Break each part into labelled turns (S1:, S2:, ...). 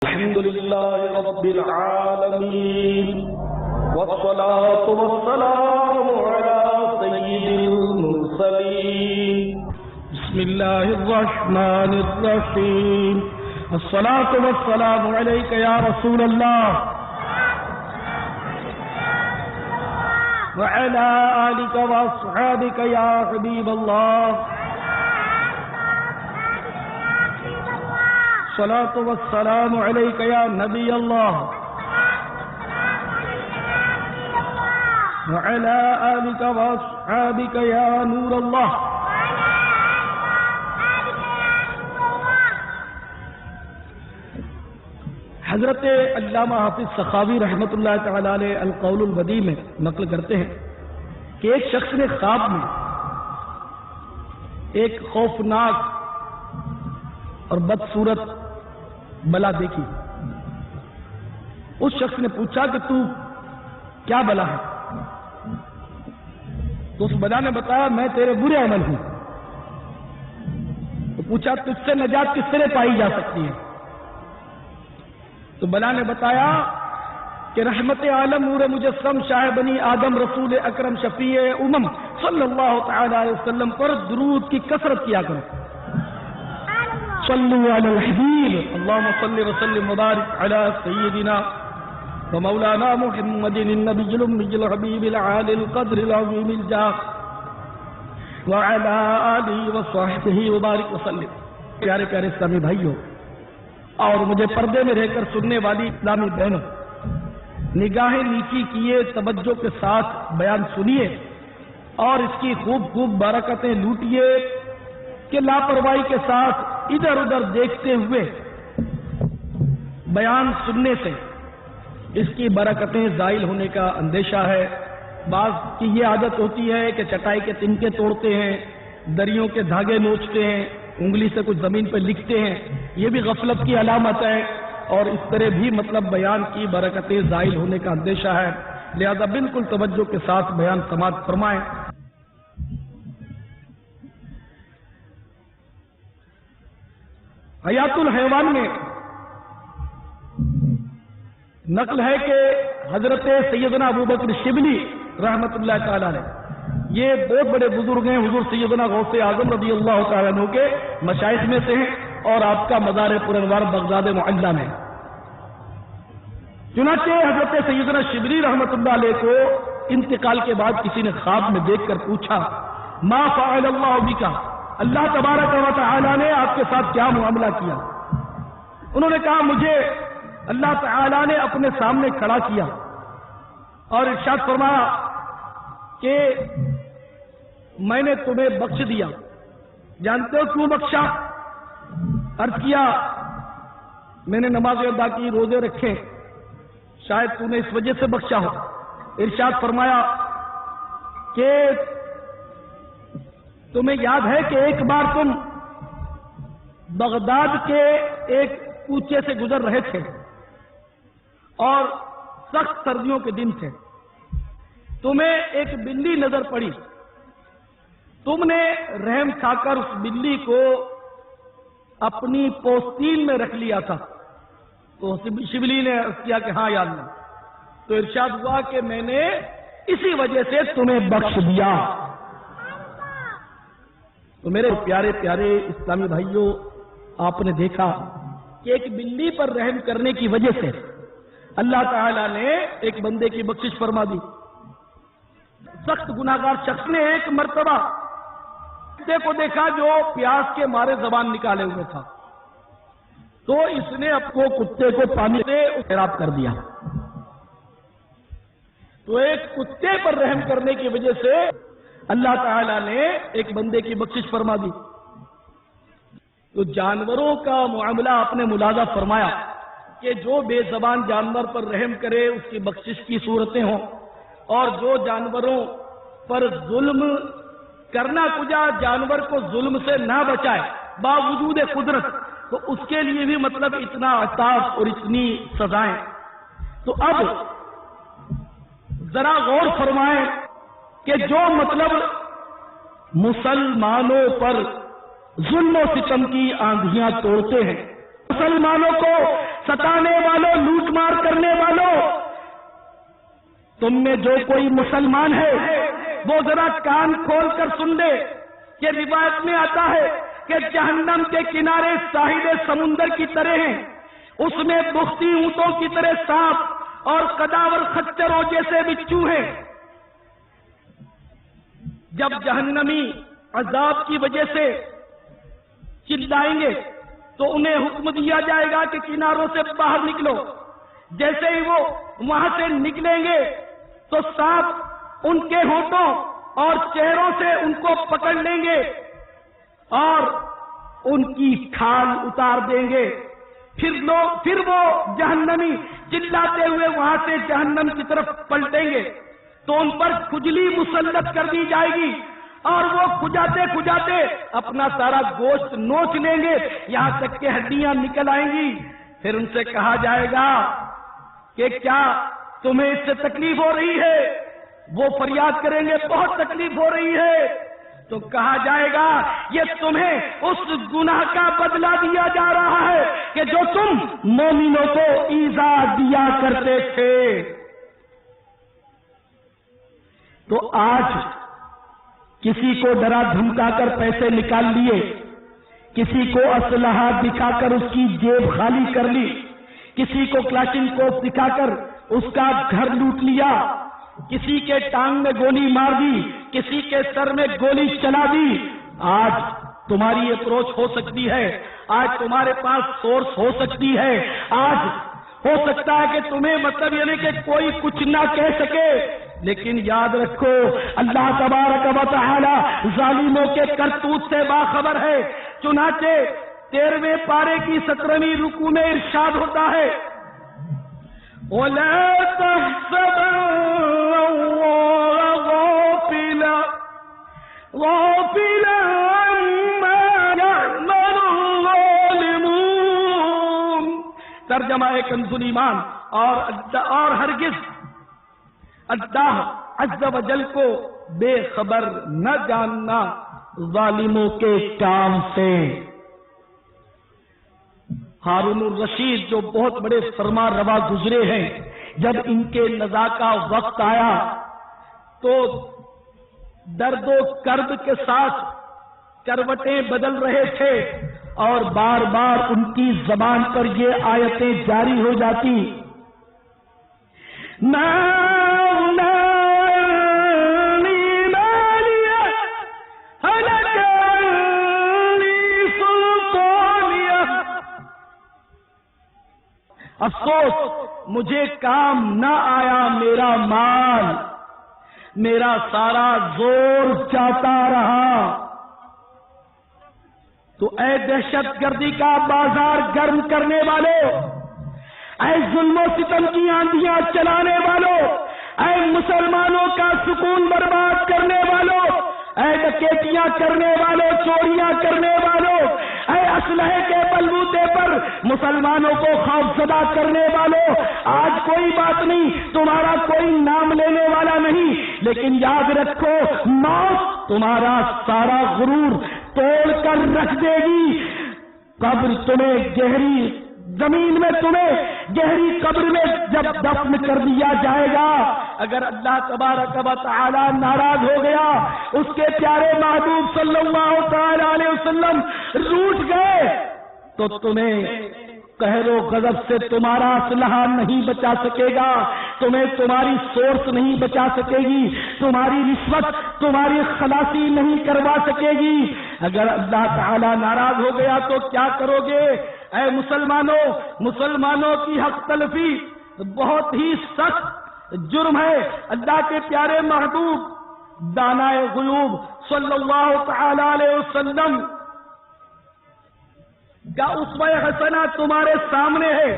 S1: الحمد لله رب العالمين والصلاة والسلام على سيد المرسلين بسم الله الرحمن الرحيم الصلاة والسلام عليك يا رسول الله وعلى آلك وأصحابك يا حبيب الله الصلاة والسلام عليك يا نبي الله وعلى آلك وأصحابك يا نور الله حضرت علامہ حافظ سخاوی رحمۃ اللہ تعالی علیہ القول البدیع میں نقل کرتے ہیں کہ ایک شخص نے خواب میں ایک خوفناک اور بدصورت بلا دیکھی۔ اس شخص نے پوچھا کہ تو کیا بلا ہے؟ تو اس بلا نے بتایا میں تیرے برے عمل ہوں۔ تو پوچھا تجھ سے نجات کس طرح پائی جا سکتی ہے؟ تو بلا نے بتایا کہ رحمت عالم نور مجسم شاہ بنی آدم رسول اکرم شفیع امم صلی اللہ تعالی علیہ وسلم پر درود کی کثرت کیا کرو۔ صلو علی الحبیب اللہم صلی وسلم مبارک علی سیدنا ومولانا محمد النبی الامی الحبیب العالی القدر العظیم الجاہ وعلی آلہ وصحبہ وبارک وسلم۔ پیارے پیارے اسلامی بھائیوں اور مجھے پردے میں رہ کر سننے والی اسلامی بہنوں، نگاہیں نیچی کیے توجہ کے ساتھ بیان سنیے اور اس کی خوب خوب برکتیں لوٹیے کہ لاپرواہی کے ساتھ ادھر ادھر دیکھتے ہوئے بیان سننے سے اس کی برکتیں زائل ہونے کا اندیشہ ہے۔ بعض کی یہ عادت ہوتی ہے کہ چٹائی کے تنکے توڑتے ہیں، دریوں کے دھاگے نوچتے ہیں، انگلی سے کچھ زمین پہ لکھتے ہیں، یہ بھی غفلت کی علامت ہے اور اس طرح بھی مطلب بیان کی برکتیں زائل ہونے کا اندیشہ ہے، لہذا بالکل توجہ کے ساتھ بیان سماعت فرمائیں۔ حیات الحیوان میں نقل ہے کہ حضرت سیدنا ابوبکر شبلی رحمت اللہ تعالی علیہ یہ بہت بڑے بزرگ ہیں، حضور سیدنا غوث اعظم رضی اللہ تعالیٰ عنہ کے مشائخ میں سے ہیں اور آپ کا مزار پرانوار بغداد معلیٰ میں۔ چنانچہ حضرت سیدنا شبلی رحمت اللہ علیہ کو انتقال کے بعد کسی نے خواب میں دیکھ کر پوچھا ما فعل اللہ بکا، اللہ تبارک و تعالیٰ نے آپ کے ساتھ کیا معاملہ کیا؟ انہوں نے کہا مجھے اللہ تعالیٰ نے اپنے سامنے کھڑا کیا اور ارشاد فرمایا کہ میں نے تمہیں بخش دیا۔ جانتے ہو کیوں بخشا؟ عرض کیا میں نے نمازیں ادا کی، روزے رکھے، شاید تم نے اس وجہ سے بخشا ہو۔ ارشاد فرمایا کہ تمہیں یاد ہے کہ ایک بار تم بغداد کے ایک کوچے سے گزر رہے تھے اور سخت سردیوں کے دن تھے، تمہیں ایک بلی نظر پڑی، تم نے رحم کھا کر اس بلی کو اپنی پوستین میں رکھ لیا تھا۔ تو شبلی نے عرض کیا کہ ہاں یا اللہ، تو ارشاد ہوا کہ میں نے اسی وجہ سے تمہیں بخش دیا۔ تو میرے پیارے پیارے اسلامی بھائیوں، آپ نے دیکھا کہ ایک بلی پر رحم کرنے کی وجہ سے اللہ تعالیٰ نے ایک بندے کی بخشش فرما دی۔ سخت گناہگار شخص نے ایک مرتبہ کتے کو دیکھا جو پیاس کے مارے زبان نکالے ہوئے تھا، تو اس نے اپنے کتے کو پانی سے خراب کر دیا۔ تو ایک کتے پر رحم کرنے کی وجہ سے اللہ تعالیٰ نے ایک بندے کی بخشش فرما دی۔ تو جانوروں کا معاملہ آپ نے ملاحظہ فرمایا کہ جو بے زبان جانور پر رحم کرے اس کی بخشش کی صورتیں ہوں، اور جو جانوروں پر ظلم کرنا کجا جانور کو ظلم سے نہ بچائے باوجود قدرت، تو اس کے لیے بھی مطلب اتنا عطاف اور اتنی سزائیں۔ تو اب ذرا غور فرمائیں کہ جو مطلب مسلمانوں پر ظلم و ستم کی آندھیاں توڑتے ہیں، مسلمانوں کو ستانے والوں، لوٹ مار کرنے والوں، تم میں جو کوئی مسلمان ہے وہ ذرا کان کھول کر سن لے کہ روایت میں آتا ہے کہ جہنم کے کنارے ساحل سمندر کی طرح ہیں، اس میں بختی اونٹوں کی طرح سانپ اور قداور خچروں جیسے بچھو ہیں۔ جب جہنمی عذاب کی وجہ سے چلائیں گے تو انہیں حکم دیا جائے گا کہ کناروں سے باہر نکلو۔ جیسے ہی وہ وہاں سے نکلیں گے تو سانپ ان کے ہونٹوں اور چہروں سے ان کو پکڑ لیں گے اور ان کی کھال اتار دیں گے۔ پھر وہ جہنمی چلاتے ہوئے وہاں سے جہنم کی طرف پلٹیں گے تو ان پر کھجلی مسلط کر دی جائے گی اور وہ کھجاتے کھجاتے اپنا سارا گوشت نوچ لیں گے، یہاں تک کہ ہڈیاں نکل آئیں گی۔ پھر ان سے کہا جائے گا کہ کیا تمہیں اس سے تکلیف ہو رہی ہے؟ وہ فریاد کریں گے بہت تکلیف ہو رہی ہے۔ تو کہا جائے گا یہ تمہیں اس گناہ کا بدلہ دیا جا رہا ہے کہ جو تم مومنوں کو ایذا دیا کرتے تھے۔ تو آج کسی کو ڈرا دھمکا کر پیسے نکال لیے، کسی کو اسلحہ دکھا کر اس کی جیب خالی کر لی، کسی کو کلاشنکوف دکھا کر اس کا گھر لوٹ لیا، کسی کے ٹانگ میں گولی مار دی، کسی کے سر میں گولی چلا دی۔ آج تمہاری اپروچ ہو سکتی ہے، آج تمہارے پاس سورس ہو سکتی ہے، آج ہو سکتا ہے کہ تمہیں مطلب یعنی کہ کوئی کچھ نہ کہہ سکے، لیکن یاد رکھو اللہ تبارک و تعالی ظالموں کے کرتوت سے باخبر ہے۔ چنانچہ 13ویں پارے کی 17ویں رکوع میں ارشاد ہوتا ہے وَلَا تَحْسَبَنَّ اللَّهَ غَافِلًا عَمَّا يَعْمَلُ الظَّالِمُونَ۔ ترجمہ کنز ایمان اور ہرگز اللہ عز و جل کو بے خبر نہ جاننا ظالموں کے کام سے۔ ہارون الرشید جو بہت بڑے فرما روا گزرے ہیں، جب ان کے نزا کا وقت آیا تو درد و کرب کے ساتھ کروٹیں بدل رہے تھے اور بار بار ان کی زبان پر یہ آیتیں جاری ہو جاتی افسوس مجھے کام نہ آیا میرا مال، میرا سارا زور جاتا رہا۔ تو اے دہشت گردی کا بازار گرم کرنے والوں، اے ظلم و ستم کی آندیاں چلانے والوں، اے مسلمانوں کا سکون برباد کرنے والوں، اے ڈکیتیاں کرنے والوں، چوریاں کرنے والوں، اے اسلحے کے بلبوتے پر مسلمانوں کو خوفزدہ کرنے والوں، آج کوئی بات نہیں، تمہارا کوئی نام لینے والا نہیں، لیکن یاد رکھو موت تمہارا سارا غرور توڑ کر رکھ دے گی۔ قبر تمہیں گہری زمین میں، تمہیں گہری قبر میں جب دفن کر دیا جائے گا، اگر اللہ تبارک و تعالی ناراض ہو گیا، اس کے پیارے محبوب صلی اللہ تعالی علیہ وسلم روٹھ گئے، تو تمہیں قہر و غضب سے تمہارا اسلحہ نہیں بچا سکے گا، تمہیں تمہاری سورس نہیں بچا سکے گی، تمہاری رشوت تمہاری خلاصی نہیں کروا سکے گی۔ اگر اللہ تعالی ناراض ہو گیا تو کیا کرو گے؟ اے مسلمانوں کی حق تلفی بہت ہی سخت جرم ہے۔ اللہ کے پیارے محبوب دانائے غیوب صلی اللہ تعالی علیہ وسلم کا اسوہ حسنہ تمہارے سامنے ہے،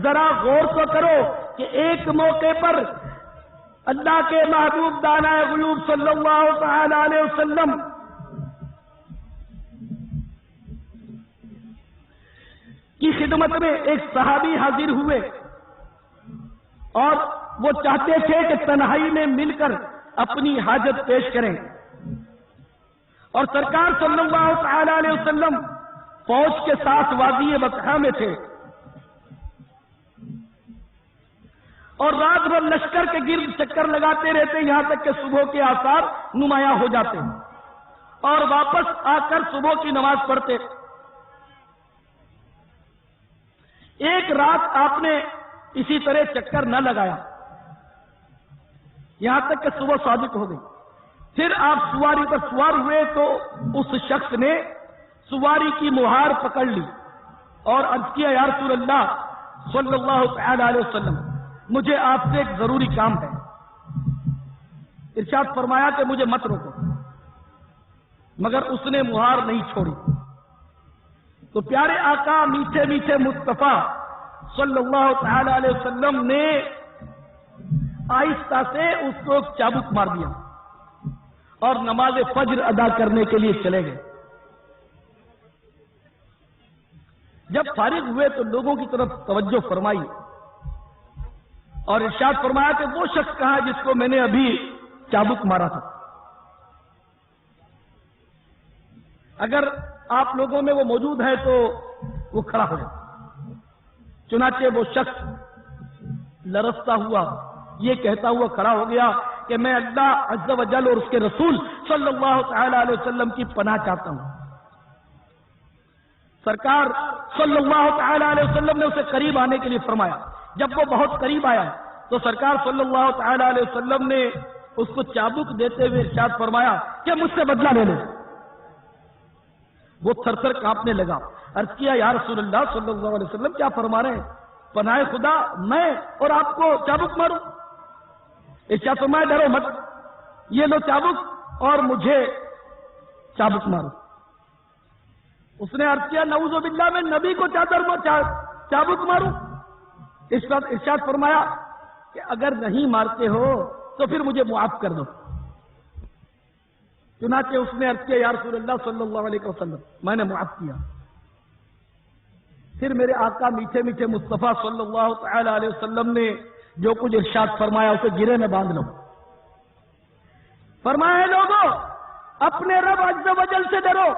S1: ذرا غور تو کرو کہ ایک موقع پر اللہ کے محبوب دانائے غیوب صلی اللہ تعالی علیہ وسلم کی خدمت میں ایک صحابی حاضر ہوئے اور وہ چاہتے تھے کہ تنہائی میں مل کر اپنی حاجت پیش کریں، اور سرکار صلی اللہ تعالی علیہ وسلم فوج کے ساتھ وادی بطحا میں تھے۔ اور رات بھر لشکر کے گرد چکر لگاتے رہتے یہاں تک کہ صبح کے آثار نمایاں ہو جاتے اور واپس آ کر صبح کی نماز پڑھتے۔ ایک رات آپ نے اسی طرح چکر نہ لگایا یہاں تک کہ صبح صادق ہو گئی۔ پھر آپ سواری پر سوار ہوئے تو اس شخص نے سواری کی مہار پکڑ لی اور عرض کیا یا رسول اللہ صلی اللہ تعالی علیہ وسلم، مجھے آپ سے ایک ضروری کام ہے۔ ارشاد فرمایا کہ مجھے مت روکو، مگر اس نے مہار نہیں چھوڑی۔ تو پیارے آقا میٹھے میٹھے مصطفیٰ صلی اللہ تعالی علیہ وسلم نے آہستہ سے اس کو چابک مار دیا اور نماز فجر ادا کرنے کے لیے چلے گئے۔ جب فارغ ہوئے تو لوگوں کی طرف توجہ فرمائی اور ارشاد فرمایا کہ وہ شخص کہاں جس کو میں نے ابھی چابک مارا تھا؟ اگر آپ لوگوں میں وہ موجود ہے تو وہ کھڑا ہو جائے۔ چنانچہ وہ شخص لرزتا ہوا یہ کہتا ہوا کھڑا ہو گیا کہ میں اللہ عز و جل اور اس کے رسول صلی اللہ تعالی علیہ وسلم کی پناہ چاہتا ہوں۔ سرکار صلی اللہ تعالی علیہ وسلم نے اسے قریب آنے کے لیے فرمایا۔ جب وہ بہت قریب آیا تو سرکار صلی اللہ تعالی علیہ وسلم نے اس کو چابک دیتے ہوئے ارشاد فرمایا کہ مجھ سے بدلہ لے لو۔ وہ تھر تھر کانپنے لگا۔ عرض کیا یا رسول اللہ صلی اللہ علیہ وسلم کیا فرما رہے ہیں؟ پناہ خدا میں اور آپ کو چابک ماروں؟ ارشاد فرمایا ڈرو مت، یہ لو چابک اور مجھے چابک مارو۔ اس نے عرض کیا نعوذ باللہ میں نبی کو چابک ماروں؟ ارشاد فرمایا کہ اگر نہیں مارتے ہو تو پھر مجھے معاف کر دو۔ چنانچہ اس نے عرض کیا یا رسول اللہ صلی اللہ علیہ وسلم میں نے معاف کیا۔ پھر میرے آقا میٹھے میٹھے مصطفیٰ صلی اللہ تعالی علیہ وسلم نے جو کچھ ارشاد فرمایا اسے گرے میں باندھ لو۔ فرمایا لوگوں اپنے رب عز و جل سے ڈرو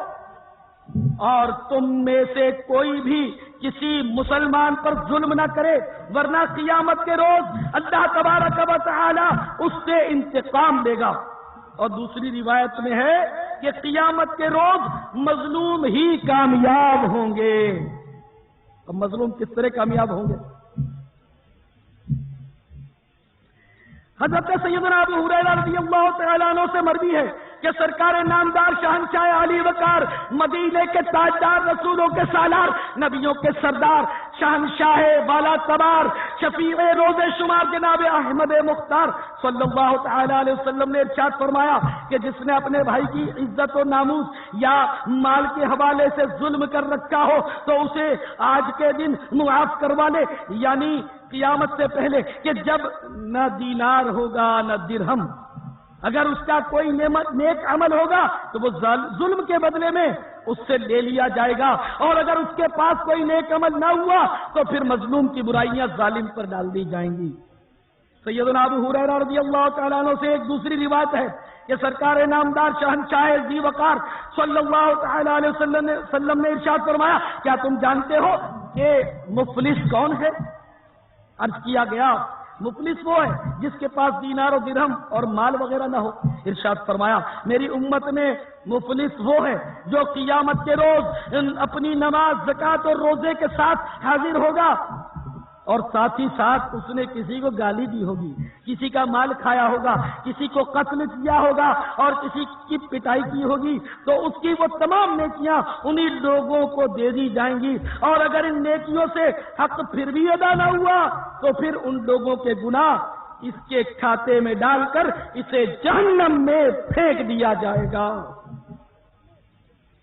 S1: اور تم میں سے کوئی بھی کسی مسلمان پر ظلم نہ کرے ورنہ قیامت کے روز اللہ تبارک و تعالی اس سے انتقام لے گا۔ اور دوسری روایت میں ہے کہ قیامت کے روز مظلوم ہی کامیاب ہوں گے۔ اب مظلوم کس طرح کامیاب ہوں گے؟ حضرت سیدنا ابو ہریرہ رضی اللہ تعالیٰ عنہ سے مروی ہے کہ سرکار نامدار شہنشاہ علی وقار مدینے کے تاجدار رسولوں کے سالار نبیوں کے سردار شہنشاہ والا تبار شفیع روز شمار جناب احمد مختار صلی اللہ تعالی علیہ وسلم نے ارشاد فرمایا کہ جس نے اپنے بھائی کی عزت و ناموس یا مال کے حوالے سے ظلم کر رکھا ہو تو اسے آج کے دن معاف کروا لے، یعنی قیامت سے پہلے کہ جب نہ دینار ہوگا نہ درہم، اگر اس کا کوئی نیک عمل ہوگا تو وہ ظلم کے بدلے میں اس سے لے لیا جائے گا، اور اگر اس کے پاس کوئی نیک عمل نہ ہوا تو پھر مظلوم کی برائیاں ظالم پر ڈال دی جائیں گی۔ سیدنا ابو ہریرہ رضی اللہ تعالیٰ عنہ سے ایک دوسری روایت ہے کہ سرکار نامدار شہنشاہ ذی وقار صلی اللہ تعالی علیہ وسلم نے ارشاد فرمایا کیا تم جانتے ہو کہ مفلس کون ہے؟ عرض کیا گیا مفلس وہ ہے جس کے پاس دینار و درہم اور مال وغیرہ نہ ہو۔ ارشاد فرمایا میری امت میں مفلس وہ ہے جو قیامت کے روز اپنی نماز زکوٰۃ اور روزے کے ساتھ حاضر ہوگا اور ساتھ ہی ساتھ اس نے کسی کو گالی دی ہوگی، کسی کا مال کھایا ہوگا، کسی کو قتل کیا ہوگا اور کسی کی پٹائی کی ہوگی، تو اس کی وہ تمام نیکیاں انہی لوگوں کو دے دی جائیں گی، اور اگر ان نیکیوں سے حق پھر بھی ادا نہ ہوا تو پھر ان لوگوں کے گناہ اس کے کھاتے میں ڈال کر اسے جہنم میں پھینک دیا جائے گا۔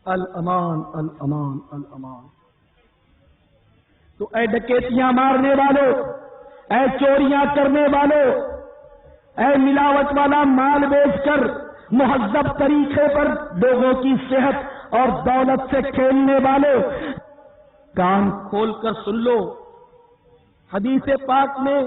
S1: الامان الامان الامان۔ تو اے ڈکیتیاں مارنے والوں، اے چوریاں کرنے والوں، اے ملاوٹ والا مال بیچ کر مہذب طریقے پر لوگوں کی صحت اور دولت سے کھیلنے والوں، کان کھول کر سن لو۔ حدیث پاک میں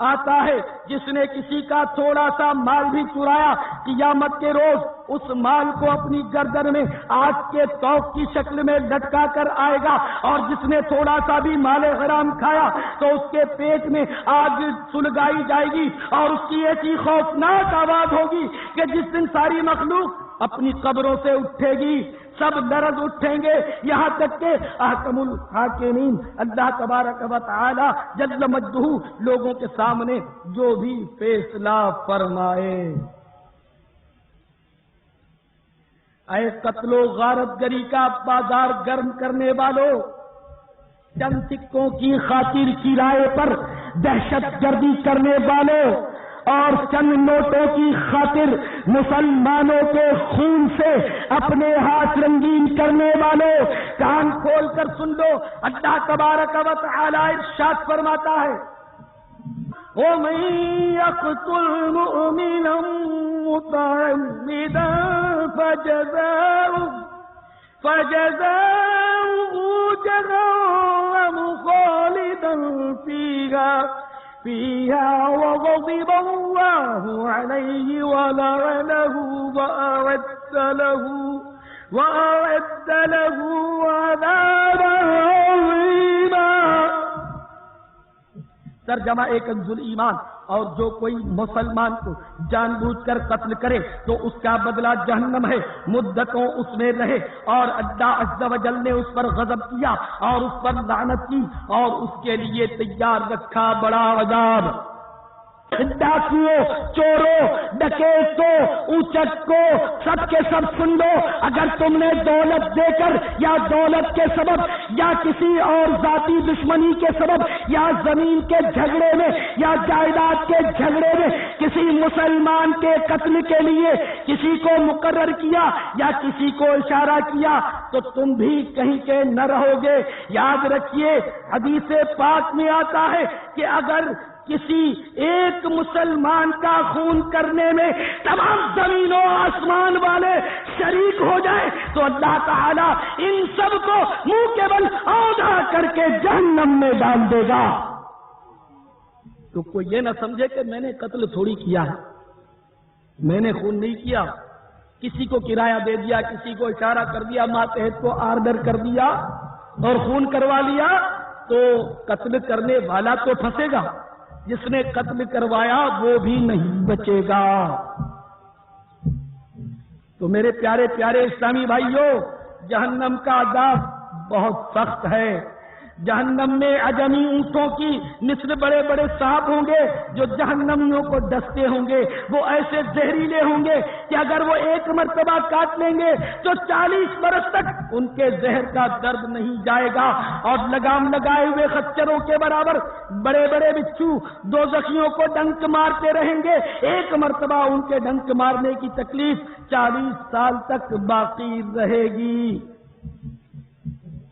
S1: آتا ہے جس نے کسی کا تھوڑا سا مال بھی چرایا، قیامت کے روز اس مال کو اپنی گردن میں آگ کے توق کی شکل میں لٹکا کر آئے گا، اور جس نے تھوڑا سا بھی مال حرام کھایا تو اس کے پیٹ میں آگ سلگائی جائے گی، اور اس کی ایسی خوفناک آواز ہوگی کہ جس دن ساری مخلوق اپنی قبروں سے اٹھے گی، سب لرز اٹھیں گے، یہاں تک کہ احکم الحاکمین اللہ تبارک و تعالی جل مجدہ لوگوں کے سامنے جو بھی فیصلہ فرمائے۔ اے قتل و غارت گری کا بازار گرم کرنے والوں، چند سکوں کی خاطر کرائے پر دہشت گردی کرنے والوں اور چند نوٹوں کی خاطر مسلمانوں کے خون سے اپنے ہاتھ رنگین کرنے والوں، کان کھول کر سن لو، اللہ تبارک و تعالی ارشاد فرماتا ہے وَمَن يَقْتُلْ مُؤْمِنًا مُتَعَمِّدًا فَجَزَاؤُهُ جَهَنَّمُ خَالِدًا فيها وغضب الله عليه ولعنه وأعد له عذابا عظيما۔ ترجمہ ایک کنز ایمان، اور جو کوئی مسلمان کو جان بوجھ کر قتل کرے تو اس کا بدلہ جہنم ہے، مدتوں اس میں رہے، اور اللہ عز و جل نے اس پر غضب کیا اور اس پر لعنت کی، اور اس کے لیے تیار رکھا بڑا عذاب۔ ڈاکوؤں، چوروں، ڈکیتوں، اونچک کو سب کے سب سن لو، اگر تم نے دولت دے کر یا دولت کے سبب یا کسی اور ذاتی دشمنی کے سبب یا زمین کے جھگڑے میں یا جائیداد کے جھگڑے میں کسی مسلمان کے قتل کے لیے کسی کو مقرر کیا یا کسی کو اشارہ کیا تو تم بھی کہیں کے نہ رہو گے۔ یاد رکھیے حدیث پاک میں آتا ہے کہ اگر کسی ایک مسلمان کا خون کرنے میں تمام زمین و آسمان والے شریک ہو جائے تو اللہ تعالیٰ ان سب کو منہ کے بل اوندھا کر کے جہنم میں ڈال دے گا۔ تو کوئی یہ نہ سمجھے کہ میں نے قتل تھوڑی کیا ہے، میں نے خون نہیں کیا، کسی کو کرایہ دے دیا، کسی کو اشارہ کر دیا، ماتحت کو آرڈر کر دیا اور خون کروا لیا تو قتل کرنے والا تو پھنسے گا، جس نے قتل کروایا وہ بھی نہیں بچے گا۔ تو میرے پیارے پیارے اسلامی بھائیوں، جہنم کا عذاب بہت سخت ہے۔ جہنم میں عجمی اونٹوں کی مثل بڑے بڑے سانپ ہوں گے جو جہنمیوں کو ڈستے ہوں گے، وہ ایسے زہریلے ہوں گے کہ اگر وہ ایک مرتبہ کاٹ لیں گے تو 40 برس تک ان کے زہر کا درد نہیں جائے گا، اور لگام لگائے ہوئے خچروں کے برابر بڑے بڑے بچھو دوزخیوں کو ڈنک مارتے رہیں گے، ایک مرتبہ ان کے ڈنک مارنے کی تکلیف 40 سال تک باقی رہے گی۔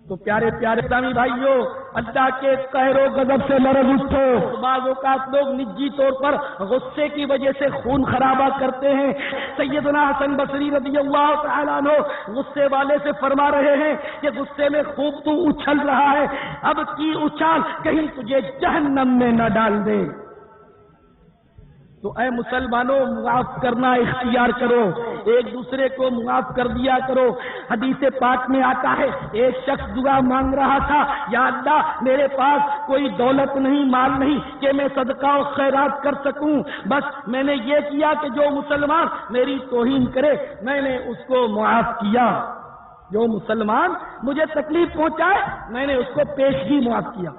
S1: تو پیارے پیارے اسلامی بھائیوں، اللہ کے قہر و غضب سے لرز اٹھو۔ بعض اوقات لوگ نجی طور پر غصے کی وجہ سے خون خرابہ کرتے ہیں۔ سیدنا حسن بصری رضی اللہ تعالیٰ عنہ غصے والے سے فرما رہے ہیں کہ غصے میں خوب تو اچھل رہا ہے، اب کی اچھال کہیں تجھے جہنم میں نہ ڈال دے۔ تو اے مسلمانوں، معاف کرنا اختیار کرو، ایک دوسرے کو معاف کر دیا کرو۔ حدیث پاک میں آتا ہے ایک شخص دعا مانگ رہا تھا، یا اللہ میرے پاس کوئی دولت نہیں، مال نہیں کہ میں صدقہ و خیرات کر سکوں، بس میں نے یہ کیا کہ جو مسلمان میری توہین کرے میں نے اس کو معاف کیا، جو مسلمان مجھے تکلیف پہنچائے میں نے اس کو پیشگی معاف کیا۔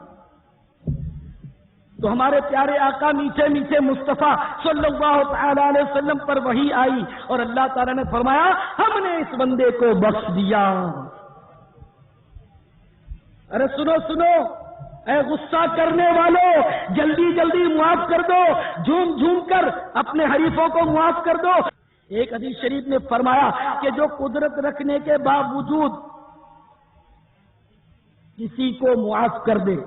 S1: تو ہمارے پیارے آقا میٹھے میٹھے مصطفیٰ صلی اللہ تعالی علیہ وسلم پر وحی آئی اور اللہ تعالیٰ نے فرمایا ہم نے اس بندے کو بخش دیا۔ ارے سنو سنو، اے غصہ کرنے والوں، جلدی جلدی معاف کر دو، جھوم جھوم کر اپنے حریفوں کو معاف کر دو۔ ایک حدیث شریف نے فرمایا کہ جو قدرت رکھنے کے باوجود کسی کو معاف کر دے،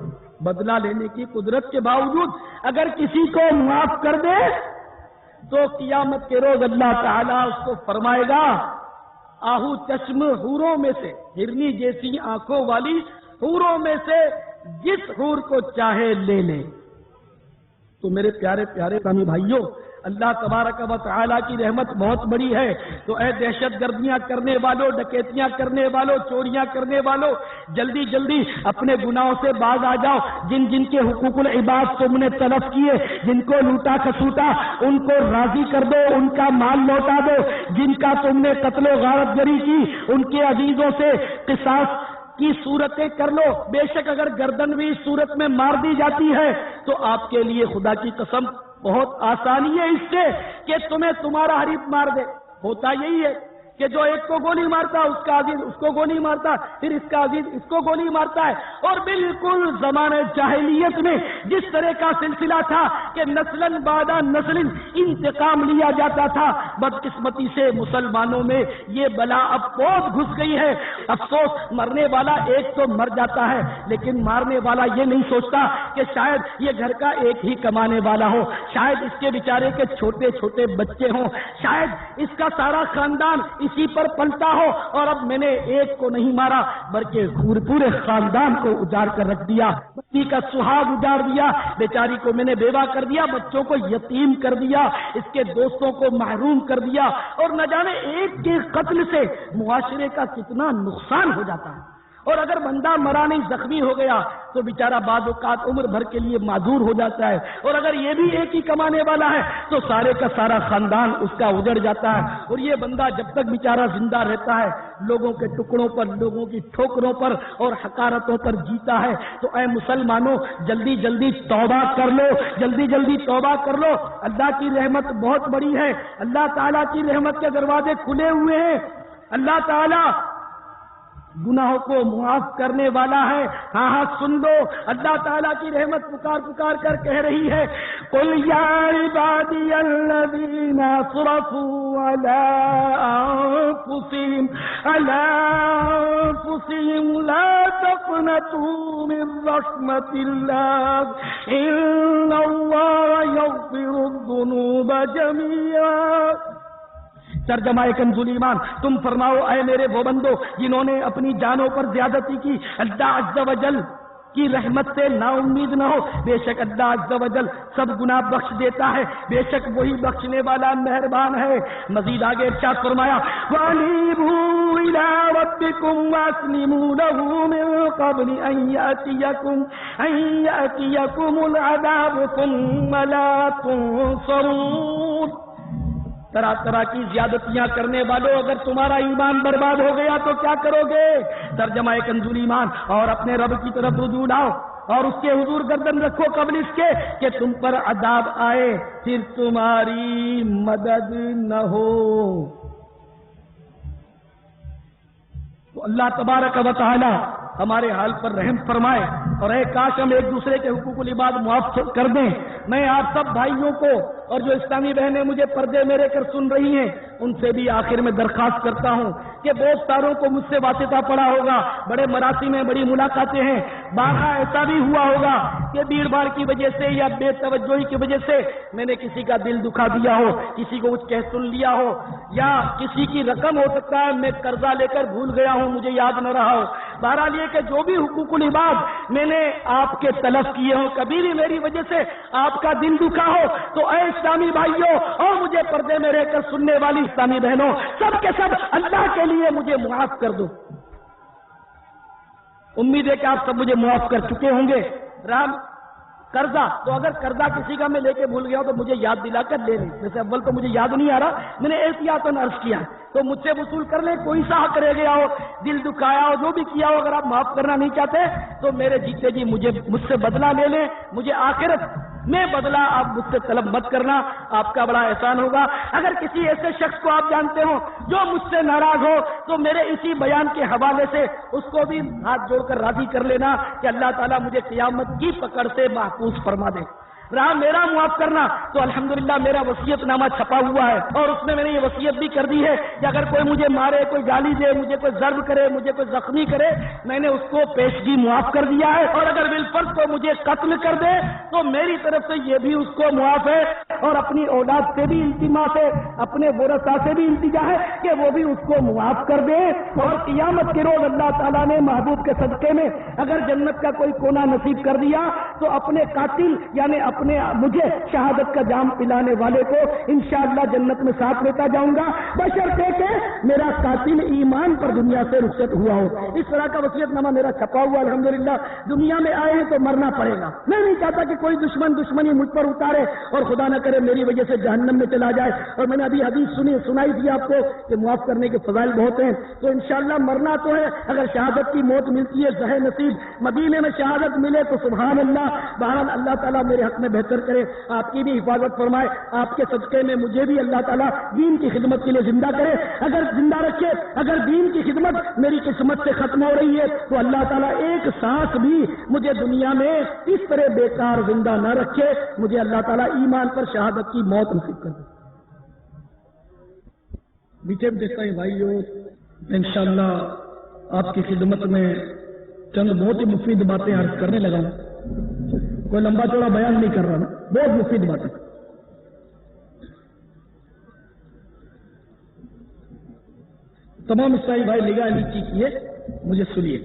S1: بدلہ لینے کی قدرت کے باوجود اگر کسی کو معاف کر دے تو قیامت کے روز اللہ تعالیٰ اس کو فرمائے گا آہو چشم حوروں میں سے، ہرنی جیسی آنکھوں والی حوروں میں سے جس حور کو چاہے لے لے۔ تو میرے پیارے پیارے اسلامی بھائیوں، اللہ تبارک و تعالیٰ کی رحمت بہت بڑی ہے۔ تو اے دہشت گردیاں کرنے والوں، ڈکیتیاں کرنے والوں، چوریاں کرنے والوں، جلدی جلدی اپنے گناہوں سے باز آ جاؤ۔ جن جن کے حقوق العباد تم نے تلف کیے، جن کو لوٹا کھسوٹا، ان کو راضی کر دو، ان کا مال لوٹا دو۔ جن کا تم نے قتل و غارت گری کی، ان کے عزیزوں سے قصاص کی صورتیں کر لو۔ بے شک اگر گردن بھی اس صورت میں مار دی جاتی ہے تو آپ کے لیے خدا کی قسم بہت آسانی ہے اس سے کہ تمہیں تمہارا حریف مار دے۔ ہوتا یہی ہے کہ جو ایک کو گولی مارتا اس کا عزیز اس کو گولی مارتا، پھر اس کا عزیز اس کو گولی مارتا ہے۔ اور بالکل زمانے جاہلیت میں جس طرح کا سلسلہ تھا کہ نسلاً بعد نسل انتقام لیا جاتا تھا، بدقسمتی سے مسلمانوں میں یہ بلا اب بہت گھس گئی ہے۔ افسوس، مرنے والا ایک تو مر جاتا ہے، لیکن مارنے والا یہ نہیں سوچتا کہ شاید یہ گھر کا ایک ہی کمانے والا ہو، شاید اس کے بیچارے کے چھوٹے چھوٹے بچے ہوں، شاید اس کا سارا خاندان اسی پر پلتا ہو، اور اب میں نے ایک کو نہیں مارا بلکہ پورے خاندان کو اجاڑ کر رکھ دیا، بچی کا سہاگ اجاڑ دیا، بیچاری کو میں نے بیوہ کر دیا، بچوں کو یتیم کر دیا، اس کے دوستوں کو محروم کر دیا، اور نہ جانے ایک کے قتل سے معاشرے کا کتنا نقصان ہو جاتا ہے۔ اور اگر بندہ مرا نہیں زخمی ہو گیا تو بیچارہ بعض اوقات عمر بھر کے لیے معذور ہو جاتا ہے، اور اگر یہ بھی ایک ہی کمانے والا ہے تو سارے کا سارا خاندان اس کا اجڑ جاتا ہے۔ اور یہ بندہ جب تک بیچارہ زندہ رہتا ہے لوگوں کے ٹکڑوں پر، لوگوں کی ٹھوکروں پر اور حقارتوں پر جیتا ہے۔ تو اے مسلمانوں، جلدی جلدی توبہ کر لو، جلدی جلدی توبہ کر لو۔ اللہ کی رحمت بہت بڑی ہے، اللہ تعالیٰ کی رحمت کے دروازے کھلے ہوئے ہیں، اللہ تعالیٰ گناہوں کو معاف کرنے والا ہے۔ ہاں ہاں سن لو، اللہ تعالیٰ کی رحمت پکار پکار کر کہہ رہی ہے، قُلْ يَا عِبَادِيَ الَّذِينَ أَسْرَفُوا عَلَىٰ أَنفُسِهِمْ لَا تَقْنَطُوا مِن رَّحْمَةِ اللَّهِ إِنَّ اللَّهَ يَغْفِرُ الذُّنُوبَ جَمِيعًا۔ ترجمہ کنزُ الایمان، تم فرماؤ اے میرے وہ بندو جنہوں نے اپنی جانوں پر زیادتی کی، اللہ عز و جل کی رحمت سے نا امید نہ ہو، بے شک اللہ عز و جل سب گناہ بخش دیتا ہے، بے شک وہی بخشنے والا مہربان ہے۔ مزید آگے ارشاد فرمایا، وَأَنِيبُوا إِلَىٰ رَبِّكُمْ وَأَسْلِمُوا لَهُ مِن قَبْلِ أَن يَأْتِيَكُمُ الْعَذَابُ ثُمَّ لَا تُنصَرُونَ۔ طرح طرح کی زیادتیاں کرنے والوں، اگر تمہارا ایمان برباد ہو گیا تو کیا کرو گے؟ ترجمہ کنزُ الایمان، اور اپنے رب کی طرف رجوع لاؤ اور اس کے حضور گردن رکھو قبل اس کے کہ تم پر عذاب آئے پھر تمہاری مدد نہ ہو۔ تو اللہ تبارک و تعالی ہمارے حال پر رحم فرمائے، اور اے کاش ہم ایک دوسرے کے حقوق العباد معاف کر دیں۔ میں آپ سب بھائیوں کو اور جو اسلامی بہنیں مجھے پردے میرے کر سن رہی ہیں ان سے بھی آخر میں درخواست کرتا ہوں کہ بہت ساروں کو مجھ سے واسطہ پڑا ہوگا، بڑے مراسم میں بڑی ملاقاتیں ہیں، بارہا ایسا بھی ہوا ہوگا کہ بھیڑ بھاڑ کی وجہ سے یا بے توجہی کی وجہ سے میں نے کسی کا دل دکھا دیا ہو، کسی کو کچھ کہہ سن لیا ہو، یا کسی کی رقم ہو سکتا ہے میں قرضہ لے کر بھول گیا ہوں، مجھے یاد نہ رہا ہو۔ بہرحال یہ کہ جو بھی حقوق العباد میں نے آپ کے تلف کیے ہوں، کبھی بھی میری وجہ سے آپ کا دل دکھا ہو تو اے اسلامی بھائیوں اور مجھے پردے میں رہ کر سننے والی اسلامی بہنوں، سب کے سب اللہ کے لیے مجھے معاف کر دو۔ امید ہے کہ آپ سب مجھے معاف کر چکے ہوں گے۔ رام قرضہ، تو اگر قرضہ کسی کا میں لے کے بھول گیا ہوں تو مجھے یاد دلا کر لے لیں، جیسے اول تو مجھے یاد نہیں آ رہا، میں نے احتیاطاً عرض کیا تو مجھ سے وصول کر لیں۔ کوئی سا حق رہ گیا ہو، دل دکھایا ہو، جو بھی کیا ہو، اگر آپ معاف کرنا نہیں چاہتے تو میرے جیتے جی مجھ سے بدلہ لے لیں، مجھے آخرت میں بدلہ آپ مجھ سے طلب مت کرنا، آپ کا بڑا احسان ہوگا۔ اگر کسی ایسے شخص کو آپ جانتے ہو جو مجھ سے ناراض ہو تو میرے اسی بیان کے حوالے سے اس کو بھی ہاتھ جوڑ کر راضی کر لینا کہ اللہ تعالیٰ مجھے قیامت کی پکڑ سے محفوظ فرما دے۔ رہا میرا معاف کرنا تو الحمدللہ میرا وصیت نامہ چھپا ہوا ہے، اور اس میں نے یہ وصیت بھی کر دی ہے کہ اگر کوئی مجھے مارے، کوئی گالی دے، مجھے کوئی ضرب کرے، مجھے کوئی زخمی کرے، میں نے اس کو پیشگی معاف کر دیا ہے، اور اگر بالفرض کو مجھے قتل کر دے تو میری طرف سے یہ بھی اس کو معاف ہے۔ اور اپنی اولاد سے بھی التماس ہے، اپنے ورثاء سے بھی التجا ہے کہ وہ بھی اس کو معاف کر دیں، اور قیامت کے روز اللہ تعالیٰ نے محبوب کے صدقے میں اگر جنت کا کوئی کونا نصیب کر دیا تو اپنے قاتل یعنی اپنے مجھے شہادت کا جام پلانے والے کو انشاءاللہ جنت میں ساتھ لیتا جاؤں گا، بشرطے کہ میرا قاتل ایمان پر دنیا سے رخصت ہوا ہو۔ اس طرح کا وصیت نامہ میرا چھپا ہوا الحمدللہ۔ دنیا میں آئے ہیں تو مرنا پڑے گا، میں نہیں چاہتا کہ کوئی دشمنی مجھ پر اتارے اور خدا نہ کرے میری وجہ سے جہنم میں چلا جائے۔ اور میں نے ابھی حدیث سنائی تھی آپ کو کہ معاف کرنے کے فضائل بہت ہیں، تو انشاءاللہ مرنا تو ہے، اگر شہادت کی موت ملتی ہے زہ نصیب مدینے میں شہادت ملے تو سبحان اللہ۔ بہرحال اللہ تعالیٰ میرے حق میں بہتر کرے، آپ کی بھی حفاظت فرمائے، آپ کے صدقے میں مجھے بھی اللہ تعالیٰ دین کی خدمت کے لیے زندہ کرے، اگر زندہ رکھے، اگر دین کی خدمت میری قسمت سے ختم ہو رہی ہے تو اللہ تعالیٰ ایک سانس بھی مجھے دنیا میں اس طرح بیکار زندہ نہ رکھے، مجھے اللہ تعالیٰ ایمان پر شہادت کی موت نصیب کر دے۔ بیچے میں دیکھتا ہے بھائیو، انشاءاللہ آپ کی خدمت میں چند بہت ہی مفید باتیں عرض کرنے لگا ہوں، کوئی لمبا چوڑا بیان نہیں کر رہا نا، بہت مفید باتیں۔ تمام عیسائی بھائی نگاہ نیچی کیے، مجھے سنیے۔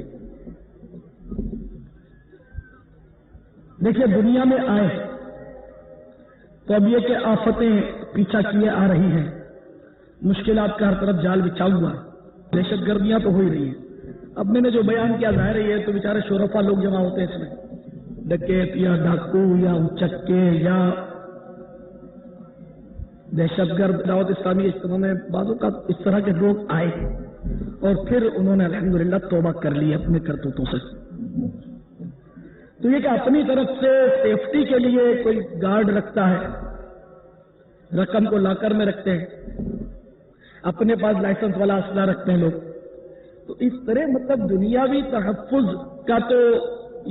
S1: دیکھیے دنیا میں آئے تو اب یہ کہ آفتیں پیچھا کیے آ رہی ہیں، مشکلات کا ہر طرف جال بچھا ہوا ہے، دہشت گردیاں تو ہو ہی رہی ہیں۔ اب میں نے جو بیان کیا ظاہر ہے تو بیچارے شورفا لوگ جمع ہوتے ہیں اس میں، ڈکیت یا ڈاکو یا چکے یا دہشت گرد دعوت اسلامی اجتماع میں بعضوں کا اس طرح کے لوگ آئے اور پھر انہوں نے الحمدللہ توبہ کر لی اپنے کرتوتوں سے۔ تو یہ کہ اپنی طرف سے سیفٹی کے لیے کوئی گارڈ رکھتا ہے، رقم کو لاکر میں رکھتے ہیں، اپنے پاس لائسنس والا اسلحہ رکھتے ہیں لوگ، تو اس طرح مطلب دنیاوی تحفظ کا تو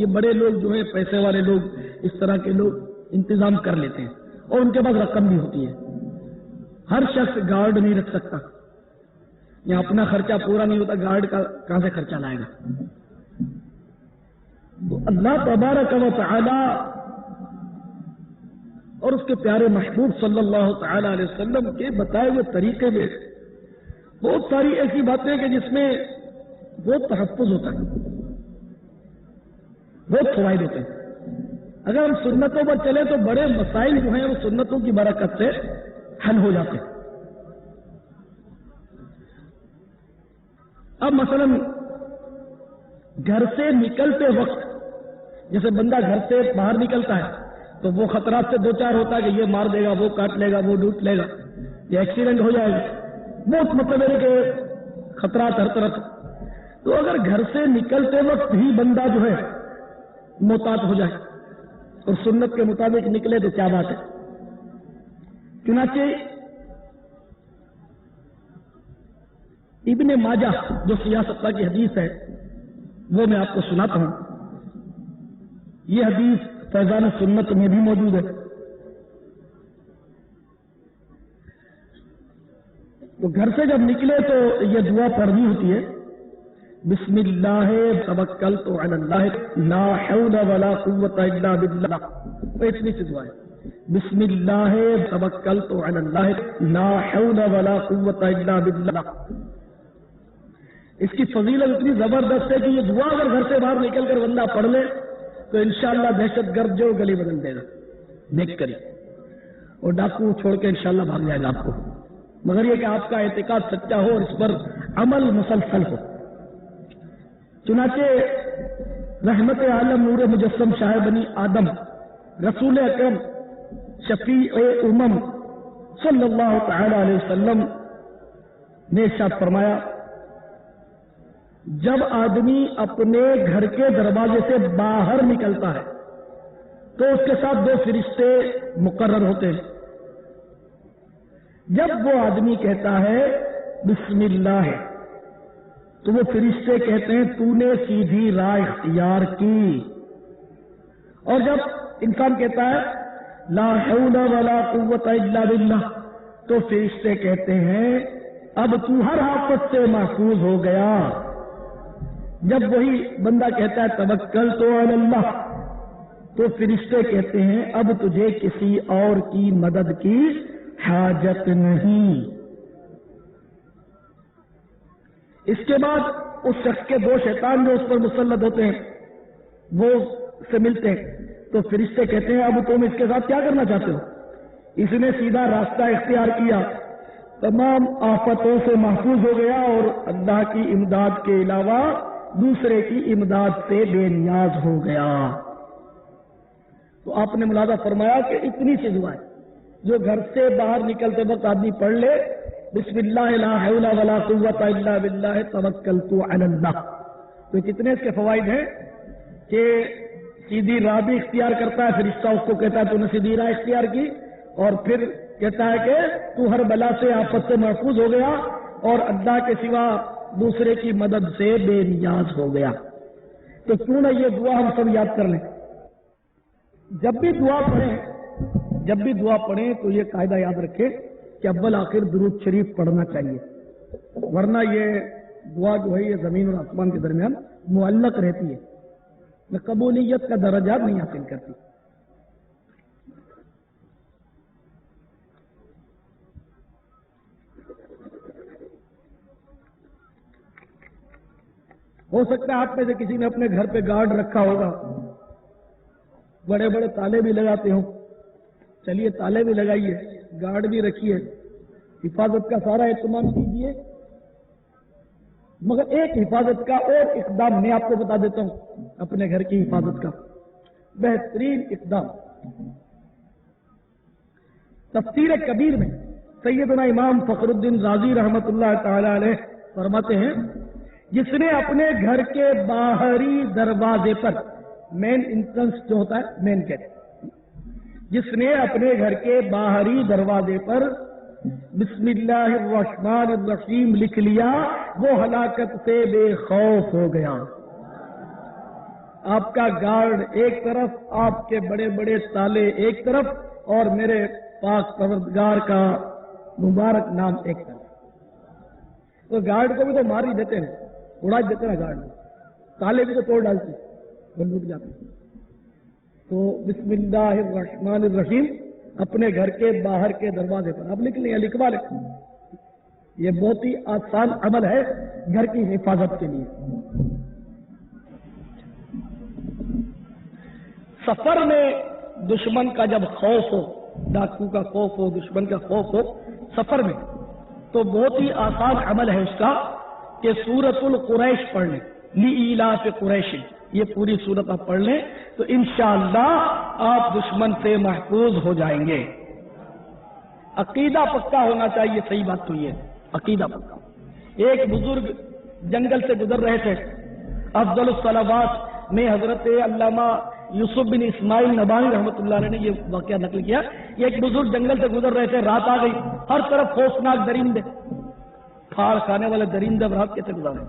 S1: یہ بڑے لوگ جو ہیں پیسے والے لوگ اس طرح کے لوگ انتظام کر لیتے ہیں، اور ان کے پاس رقم بھی ہوتی ہے۔ ہر شخص گارڈ نہیں رکھ سکتا، یا اپنا خرچہ پورا نہیں ہوتا، گارڈ کا کہاں سے خرچہ لائے گا؟ تو اللہ تبارک و تعالی اور اس کے پیارے محبوب صلی اللہ تعالی علیہ وسلم کے بتائے ہوئے طریقے میں بہت ساری ایسی باتیں کہ جس میں بہت تحفظ ہوتا ہے، بہت فوائد ہوتے ہیں۔ اگر ہم سنتوں پر چلیں تو بڑے مسائل جو ہیں وہ سنتوں کی برکت سے حل ہو جاتے ہیں۔ اب مثلا گھر سے نکلتے وقت جیسے بندہ گھر سے باہر نکلتا ہے تو وہ خطرات سے دو چار ہوتا ہے کہ یہ مار دے گا، وہ کاٹ لے گا، وہ لوٹ لے گا، یہ ایکسیڈنٹ ہو جائے گا، بہت مطلب ہے کہ خطرات ہر طرف۔ تو اگر گھر سے نکلتے وقت ہی بندہ جو ہے محتاط ہو جائے اور سنت کے مطابق نکلے تو کیا بات ہے۔ چنانچہ ابن ماجہ جو سیاست کی حدیث ہے وہ میں آپ کو سناتا ہوں، یہ حدیث فیضان سنت میں بھی موجود ہے۔ تو گھر سے جب نکلے تو یہ دعا پڑھنی ہوتی ہے، بسم اللہ توکلت علی اللہ لا حول ولا قوت الا باللہ، وہ اتنی سی دعا ہے، بسم اللہ توکلت علی اللہ لا حول ولا قوت الا باللہ۔ اس کی فضیلت اتنی زبردست ہے کہ یہ دعا اگر گھر سے باہر نکل کر بندہ پڑھ لے تو انشاءاللہ دہشت گرد جو گلی بدل دے گا دیکھ کر ہی، اور ڈاکو چھوڑ کے انشاءاللہ بھاگ جائے گا آپ کو، مگر یہ کہ آپ کا اعتقاد سچا ہو اور اس پر عمل مسلسل ہو۔ چنانچہ رحمت عالم نور مجسم شاہ بنی آدم رسول اکرم شفیع امم صلی اللہ تعالی علیہ وسلم نے ارشاد فرمایا، جب آدمی اپنے گھر کے دروازے سے باہر نکلتا ہے تو اس کے ساتھ دو فرشتے مقرر ہوتے ہیں۔ جب وہ آدمی کہتا ہے بسم اللہ تو وہ فرشتے کہتے ہیں تو نے سیدھی راہ اختیار کی، اور جب انسان کہتا ہے لا حول ولا قوت الا باللہ تو فرشتے کہتے ہیں اب تو ہر آفت سے محفوظ ہو گیا۔ جب وہی بندہ کہتا ہے توکلت علی اللہ تو فرشتے کہتے ہیں اب تجھے کسی اور کی مدد کی حاجت نہیں۔ اس کے بعد اس شخص کے دو شیطان جو اس پر مسلط ہوتے ہیں وہ سے ملتے ہیں، تو فرشتے کہتے ہیں اب تم اس کے ساتھ کیا کرنا چاہتے ہو؟ اس نے سیدھا راستہ اختیار کیا، تمام آفتوں سے محفوظ ہو گیا اور اللہ کی امداد کے علاوہ دوسرے کی امداد سے بے نیاز ہو گیا۔ تو آپ نے ملاحظہ فرمایا کہ اتنی سی دعا ہے جو گھر سے باہر نکلتے وقت آدمی پڑھ لے، بسم اللہ لا حول ولا قوت الا باللہ توکلت علی اللہ، تو کتنے اس کے فوائد ہیں کہ سیدھی راہ بھی اختیار کرتا ہے، فرشتہ اس کو کہتا ہے تو نے سیدھی راہ اختیار کی، اور پھر کہتا ہے کہ تو ہر بلا سے آفت سے محفوظ ہو گیا اور اللہ کے سوا دوسرے کی مدد سے بے نیاز ہو گیا۔ تو کیوں نہ یہ دعا ہم سب یاد کر لیں، جب بھی دعا پڑھیں تو یہ قاعدہ یاد رکھیں کہ اول آخر درود شریف پڑھنا چاہیے، ورنہ یہ دعا جو ہے یہ زمین اور آسمان کے درمیان معلق رہتی ہے، میں قبولیت کا درجہ نہیں حاصل کرتی۔ ہو سکتا ہے آپ میں سے کسی نے اپنے گھر پہ گارڈ رکھا ہوگا، بڑے بڑے تالے بھی لگاتے ہوں، چلیے تالے بھی لگائیے، گارڈ بھی رکھیے، حفاظت کا سارا اہتمام کیجیے، مگر ایک حفاظت کا اور اقدام میں آپ کو بتا دیتا ہوں، اپنے گھر کی حفاظت کا بہترین اقدام۔ تفسیر کبیر میں سیدنا امام فخر الدین رازی رحمت اللہ تعالی علیہ فرماتے ہیں جس نے اپنے گھر کے باہری دروازے پر، مین انٹرنس جو ہوتا ہے مین گیٹ، جس نے اپنے گھر کے باہری دروازے پر بسم اللہ الرحمن الرحیم لکھ لیا وہ ہلاکت سے بے خوف ہو گیا۔ آپ کا گارڈ ایک طرف، آپ کے بڑے بڑے تالے ایک طرف، اور میرے پاک پروردگار کا مبارک نام ایک طرف۔ تو گارڈ کو بھی تو مار ہی دیتے ہیں، اڑا دیتے نا گارڈ، تالے بھی تو توڑ ڈالتے وہ لوٹ جاتے۔ تو بسم اللہ الرحمن الرحیم اپنے گھر کے باہر کے دروازے پر آپ لکھ لیں، لکھوا لیں، یہ بہت ہی آسان عمل ہے گھر کی حفاظت کے لیے۔ سفر میں دشمن کا جب خوف ہو، ڈاکو کا خوف ہو، دشمن کا خوف ہو سفر میں، تو بہت ہی آسان عمل ہے اس کا کہ سورۃ القریش پڑھ لیں، لإیلاف قریش، یہ پوری سورت آپ پڑھ لیں تو انشاءاللہ آپ دشمن سے محفوظ ہو جائیں گے۔ عقیدہ پکا ہونا چاہیے، صحیح بات تو یہ عقیدہ پکا۔ ایک بزرگ جنگل سے گزر رہے تھے، افضل الصلوات میں حضرت علامہ یوسف بن اسماعیل نبانی رحمۃ اللہ علیہ نے یہ واقعہ نقل کیا۔ یہ ایک بزرگ جنگل سے گزر رہے تھے، رات آ گئی، ہر طرف خوفناک درندے، پھاڑ کھانے والے درندے رات کیسے گزارے،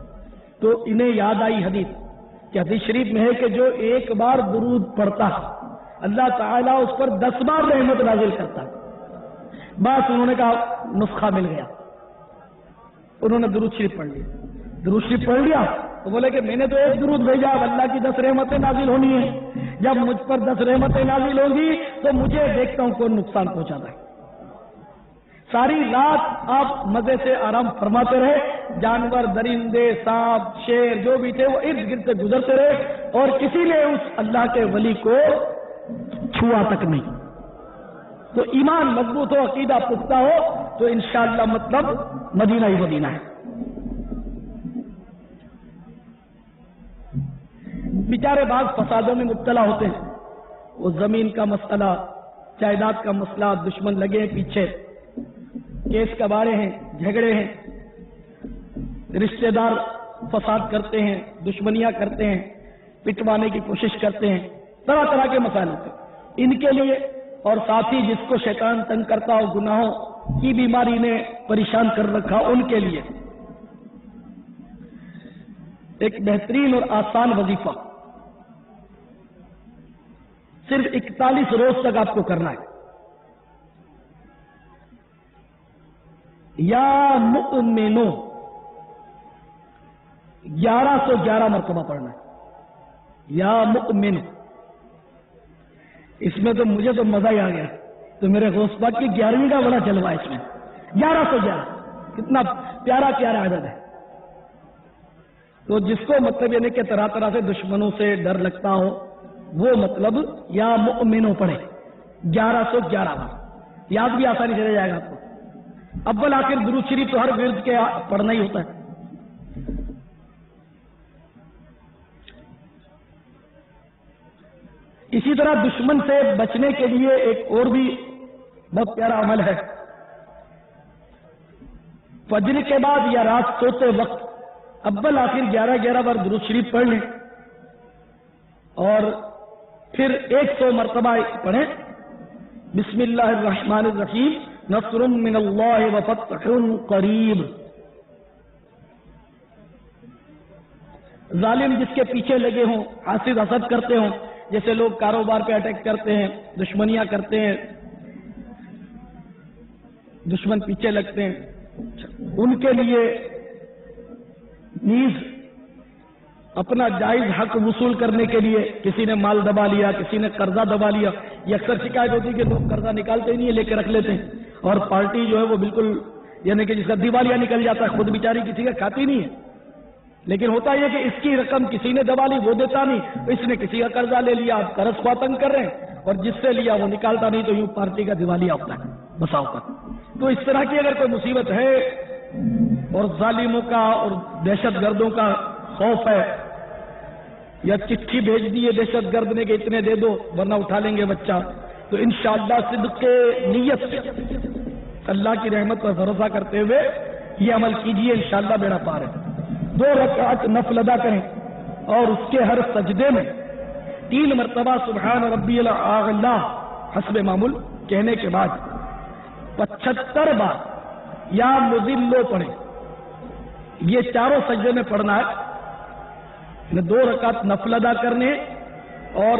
S1: تو انہیں یاد آئی حدیث کہ حدیث شریف میں ہے کہ جو ایک بار درود پڑھتا اللہ تعالیٰ اس پر 10 بار رحمت نازل کرتا ہے۔ بس انہوں نے کہا نسخہ مل گیا، انہوں نے درود شریف پڑھ لیا۔ درود شریف پڑھ لیا تو بولے کہ میں نے تو ایک درود بھیجا، اب اللہ کی 10 رحمتیں نازل ہونی ہیں، جب مجھ پر 10 رحمتیں نازل ہوں گی تو مجھے دیکھتا ہوں کون نقصان پہنچاتا ہے۔ ساری رات آپ مزے سے آرام فرماتے رہے، جانور، درندے، سانپ، شیر جو بھی تھے وہ ارد گرد سے گزرتے رہے اور کسی نے اس اللہ کے ولی کو چھوا تک نہیں۔ تو ایمان مضبوط ہو، عقیدہ پختہ ہو تو انشاءاللہ مطلب مدینہ ہی مدینہ ہے۔ بیچارے بعض فسادوں میں مبتلا ہوتے ہیں، وہ زمین کا مسئلہ، جائیداد کا مسئلہ، دشمن لگے ہیں پیچھے، کیس کباڑے ہیں، جھگڑے ہیں، رشتہ دار فساد کرتے ہیں، دشمنیاں کرتے ہیں، پٹوانے کی کوشش کرتے ہیں، طرح طرح کے مسائل ہوتے ہیں۔ ان کے لیے اور ساتھ ہی جس کو شیطان تنگ کرتا ہو، گناہوں کی بیماری نے پریشان کر رکھا، ان کے لیے ایک بہترین اور آسان وظیفہ صرف 41 روز تک آپ کو کرنا ہے۔ یا مؤمنو 1111 مرتبہ پڑھنا ہے، یا مؤمن اس میں تو مجھے تو مزہ ہی آ گیا. تو میرے غوث پاک کی 11ویں کا بڑا جلوہ ہے اس میں. 1111 کتنا پیارا پیارا عدد ہے. تو جس کو مطلب یعنی کہ طرح طرح سے دشمنوں سے ڈر لگتا ہو وہ مطلب یا مؤمنوں پڑھے 1111 بار. یاد بھی آسانی سے رہ جائے گا آپ کو. اول آخر درود شریف تو ہر ورد کے پڑھنا ہی ہوتا ہے. اسی طرح دشمن سے بچنے کے لیے ایک اور بھی بہت پیارا عمل ہے. فجر کے بعد یا رات سوتے وقت اول آخر 11 بار درود شریف پڑھ لیں اور پھر 100 مرتبہ پڑھیں بسم اللہ الرحمن الرحیم نصر من اللہ وفتح قریب. ظالم جس کے پیچھے لگے ہوں، حاسد حسد کرتے ہوں، جیسے لوگ کاروبار پہ اٹیک کرتے ہیں، دشمنیاں کرتے ہیں، دشمن پیچھے لگتے ہیں، ان کے لیے نیز اپنا جائز حق وصول کرنے کے لیے کسی نے مال دبا لیا، کسی نے قرضہ دبا لیا. یہ اکثر شکایت ہوتی ہے کہ لوگ قرضہ نکالتے ہی نہیں ہے، لے کے رکھ لیتے ہیں، اور پارٹی جو ہے وہ بالکل یعنی کہ جس کا دیوالیہ نکل جاتا ہے خود بیچاری کسی کا کھاتی نہیں ہے. لیکن ہوتا یہ کہ اس کی رقم کسی نے دبا لی وہ دیتا نہیں، تو اس نے کسی کا قرضہ لے لیا، آپ قرض کو تنگ کر رہے ہیں، اور جس سے لیا وہ نکالتا نہیں، تو یوں پارٹی کا دیوالیہ ہوتا ہے بساؤ کا. تو اس طرح کی اگر کوئی مصیبت ہے اور ظالموں کا اور دہشت گردوں کا خوف ہے، یا چٹھی بھیج دی ہے دہشت گرد نے کہ اتنے دے دو ورنہ اٹھا لیں گے بچہ، تو انشاءاللہ صدق نیت سے اللہ کی رحمت پر بھروسہ کرتے ہوئے یہ عمل کیجئے، انشاءاللہ بیڑا پار ہے. 2 رکعت نفل ادا کریں اور اس کے ہر سجدے میں 3 مرتبہ سبحان ربی الاعلی حسب معمول کہنے کے بعد 75 بار یا مذلو پڑھیں. یہ چاروں سجدے میں پڑھنا ہے. 2 رکعت نفل ادا کرنے اور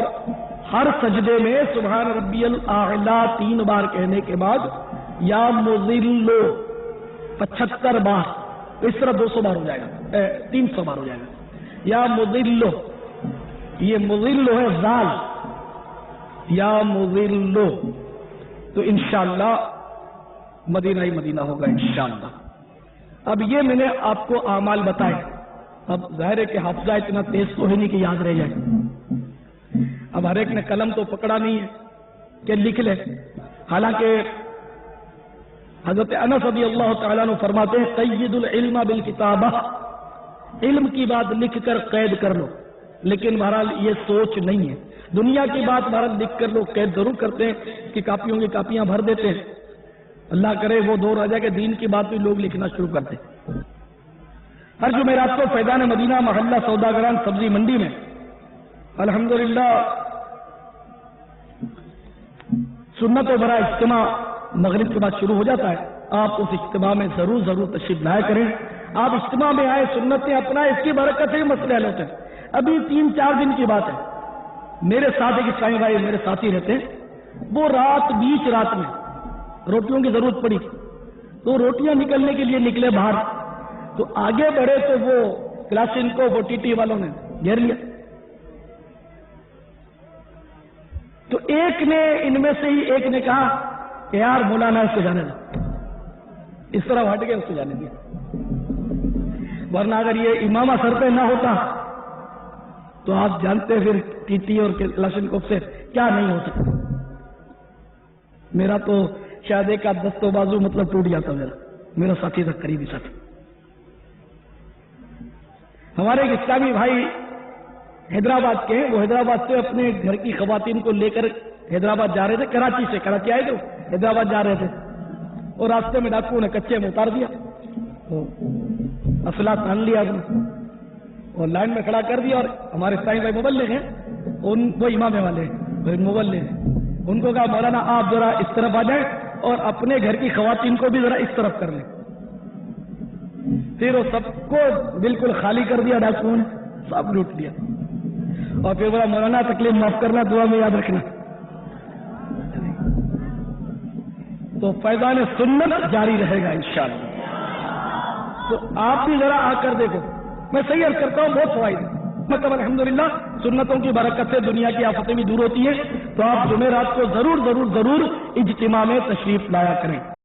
S1: ہر سجدے میں سبحان ربی الاعلی 3 بار کہنے کے بعد یا مذلو 75 بار. اس طرح 200 بار ہو جائے گا، 300 بار ہو جائے گا. یا مذلو، یہ مذلو ہے زال، یا مذلو، تو انشاءاللہ مدینہ ہی مدینہ ہوگا انشاءاللہ. اب یہ میں نے آپ کو اعمال بتائے. اب ظاہر ہے کہ حافظہ اتنا تیز تو ہے نہیں کہ یاد رہ جائے. اب ہر ایک نے قلم تو پکڑا نہیں ہے کہ لکھ لے. حالانکہ حضرت انس رضی اللہ تعالیٰ عنہ فرماتے ہیں قید العلم بالکتابہ، علم کی بات لکھ کر قید کر لو. لیکن بہرحال یہ سوچ نہیں ہے. دنیا کی بات بہرحال لکھ کر لو، قید ضرور کرتے ہیں کہ کاپیوں کی کاپیاں بھر دیتے ہیں. اللہ کرے وہ دور آ جائے کہ دین کی بات بھی لوگ لکھنا شروع کر دیں. ہر جمعرات کو فیضان مدینہ محلہ سوداگران سبزی منڈی میں الحمدللہ سنت و برا اجتماع مغرب کے بعد شروع ہو جاتا ہے. آپ اس اجتماع میں ضرور تشریف لایا کریں. آپ اجتماع میں آئے، سنتیں اپنائیں، اس کی برکت سے مسئلے حل ہوتے ہیں. ابھی 3-4 دن کی بات ہے، میرے ساتھ ایک اسلامی بھائی میرے ساتھی رہتے ہیں، وہ بیچ رات میں روٹیوں کی ضرورت پڑی تو روٹیاں نکلنے کے لیے نکلے باہر، تو آگے بڑھے تو وہ کلاشن کو وہ ٹی ٹی والوں نے گھیر لیا. تو ایک نے ان میں سے ہی ایک نے کہا کہ یار مولانا اس کو جانے دو. اس طرح ہٹ گئے، اس کو جانے دیا. ورنہ اگر یہ امامہ سر پہ نہ ہوتا تو آپ جانتے پھر ٹی ٹی اور کلاشن کوف سے کیا نہیں ہو سکتا. میرا تو شاید ایک آدھ دست و بازو مطلب ٹوٹ جاتا میرا ساتھی تھا، قریبی ساتھی. ہمارے ایک اسلامی بھائی حیدرآباد کے ہیں، وہ حیدرآباد سے اپنے گھر کی خواتین کو لے کر حیدرآباد جا رہے تھے. کراچی آئے تو حیدرآباد جا رہے تھے، اور راستے میں ڈاکو نے کچے میں اتار دیا، اسلحہ تان لیا اور لائن میں کھڑا کر دیا. اور ہمارے اسلامی بھائی مبلغ ہیں، وہ امام والے ہیں، مبلغ ہیں. ان کو کہا مولانا آپ ذرا اس طرف آ جائیں اور اپنے گھر کی خواتین کو بھی ذرا اس طرف کر لیں. پھر وہ سب کو بالکل خالی کر دیا ڈاکوؤں نے، سب لوٹ لیا. اور پھر بولا مولانا تکلیف معاف کرنا، دعا میں یاد رکھنا. تو فیضان سنت جاری رہے گا انشاءاللہ. تو آپ بھی ذرا آ کر دیکھو. میں صحیح عرض کرتا ہوں، بہت فوائد ہے. مطلب الحمدللہ سنتوں کی برکت سے دنیا کی آفتیں بھی دور ہوتی ہیں، تو آپ جمعرات کو ضرور ضرور ضرور اجتماع میں تشریف لایا کریں۔